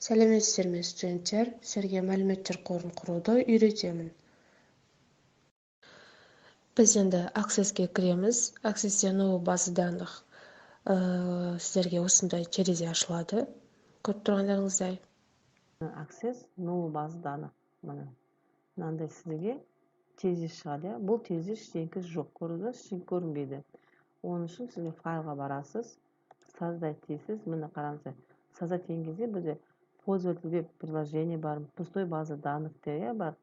Сәлеметсіздер ме, студенттер? Сіздерге мәліметтер қорын құруды үйретемін. Біз енді Access-ке кіреміз. Access-те новый база данных. Сіздерге осындай терезе ашылады. Көріп тұрғандарыңыздай. Access новый база данных. Мынандай сізге терезе шығады. Бұл терезе ештеңе жоқ, көрдіңіз, ештеңе көрінбейді. Оның үшін сізге файлға барасыз, создать дейсіз. Міне қараңыздар. Создать деген кезде бізде пользователь веб приложение бар, пустой база данных деген бар,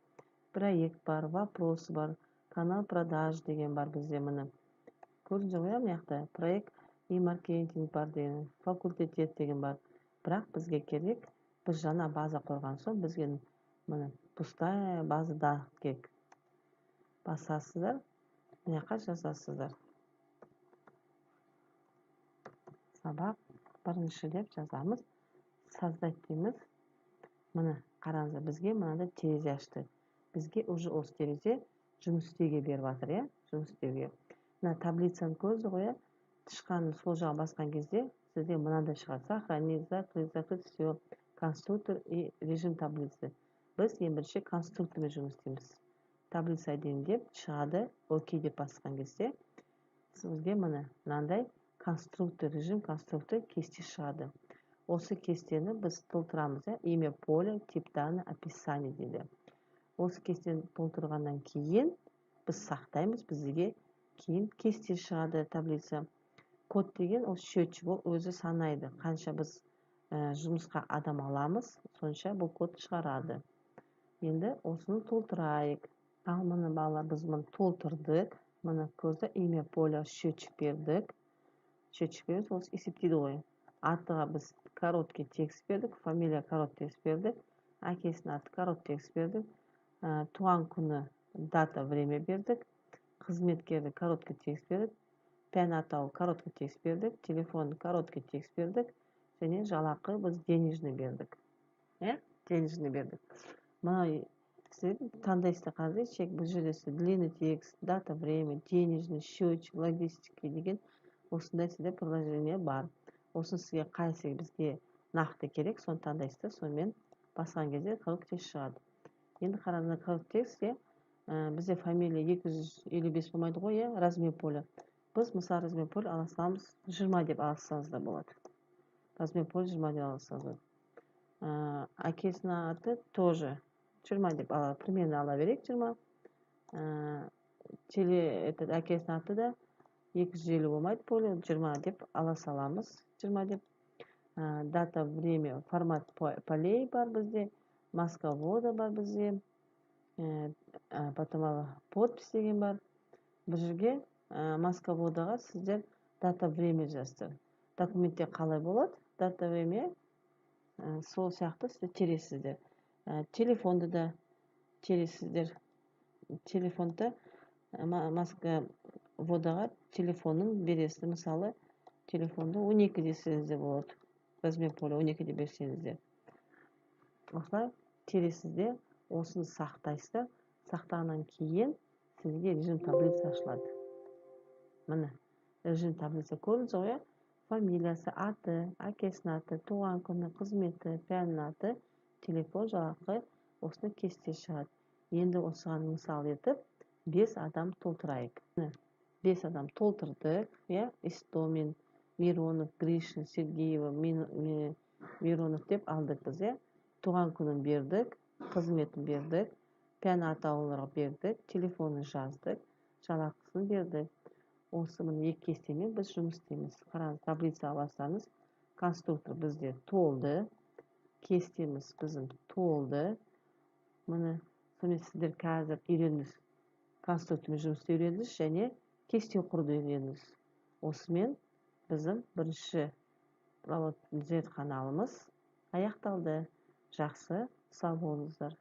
проект бар, вопросы бар, канал продаж деген бар бізде. Міне көрдіңіздер ғой, мына жақта проект и маркетинг бар деген, факультет деген бар. Бірақ бізге керек, біз жаңа база қойған соң бізге міне пустая база данных керек. Басасыздар, мына жаққа жазасыздар. Сабақ бірінші деп жазамыз, создать дейміз. Міне қараңыздар, бізге мынандай терезе ашты. Бізге уже осы терезе жұмыс істеуге беріп жатыр, жұмыс істеуге. Мына таблицаны көрдіңіз ғой, тышқанын сол жаққа басқан кезде сізге мынандай шығады: сохранить, закрыть все, конструктор и режим таблицы. Біз ең бірінші конструктормен жұмыс істейміз. Таблица дейін деп шығады, окей деп басқан кезде сізге міне мынандай конструктор, режим конструктор кесте шығады. Осы кестені біз толтырамыз, имя поля, тип данных, описание дейді. Осы кестені толтырғаннан кейін біз сақтаймыз, бізге кейін кесте шығады, таблица. Код деген ол счетчик, ол өзі санайды. Қанша біз жұмысқа адам аламыз, сонша бұл код шығарады. Енді осыны толтырайық. Ал міне балалар, біз мұны толтырдық. Міне көрді, имя поля, счетчик бердік. Счетчик бердік, ол есептейді ғой. Атыға біз короткий текст бердік, фамилия короткий текст бердік, әкесінің аты короткий текст бердік, туған күні дата, время бердік, қызметкерді короткий текст бердік, пән атауы короткий текст бердік, телефон короткий текст бердік, және жалақы біз денежный бердік. Денежный бердік. Мына таңдайсыздар, қазір чек, бұл жерде длинный текст, дата, время, денежный, счетчик, логистика деген осындай сізде приложение бар. Осын сізге қайсы бізге нақты керек, соны таңдайсыздар, сонымен басқан кезде короткий текст шығады. Енді қараңыздар, короткий текстте бізде фамилия 255 болмайды ғой, размер поля. Біз мысалы размер поля ала саламыз, 20 деп ала салсаңыздар болады. Размер поля 20 деп ала салсаңыздар. Әкесінің аты тоже 20 деп ала, примерно ала берейік 20. Әкесінің аты да 250 болмайды, поля 20 деп ала саламыз, 20 деп. Дата, время, формат полей бар бізде, маска ввода бар бізде, потом подпись деген бар. Бұл жерге маска вводаға сіздер дата, время жаздыр. Документте қалай болады? Дата, время сол сияқты сіздер тересіздер. Телефонды да тересіздер. Телефонда маска вводаға телефонын бересіздер. Мысалы, телефонды 12 десеңіздер болады. Размер поля 12 деп берсеңіздер. Осылай тересізде осыны сақтайсыздар. Сақтағаннан кейін сізге режим таблица ашылады. Міне, режим таблица көрдіңіз ғой, фамилиясы, аты, әкесінің аты, туған күні, қызметі, пәнінің аты, телефон, жалақы, осыны кесте шығады. Енді осыған мысал етіп 5 адам толтырайық. 5 адам толтырдық, Истомин, Миронов, Гришин, Сергеева, Миронов деп алдық біз, туған күнін бердік, қызметін бердік, пән атауларға бердік, телефонын жаздық, жалақысын бердік. Осы міне екі кестемен біз жұмыс істейміз. Қараңыз, таблица алсаңыз, конструктор бізде толды, кестеміз біздің толды. Міне, сонымен сіздер қазір үйреніңіз, конструктормен жұмыс істеуді үйреніңіз және кесте құруды үйреніңіз. Осымен біздің бірінші зертханалымыз аяқталды. Жақсы, сау болыңыздар.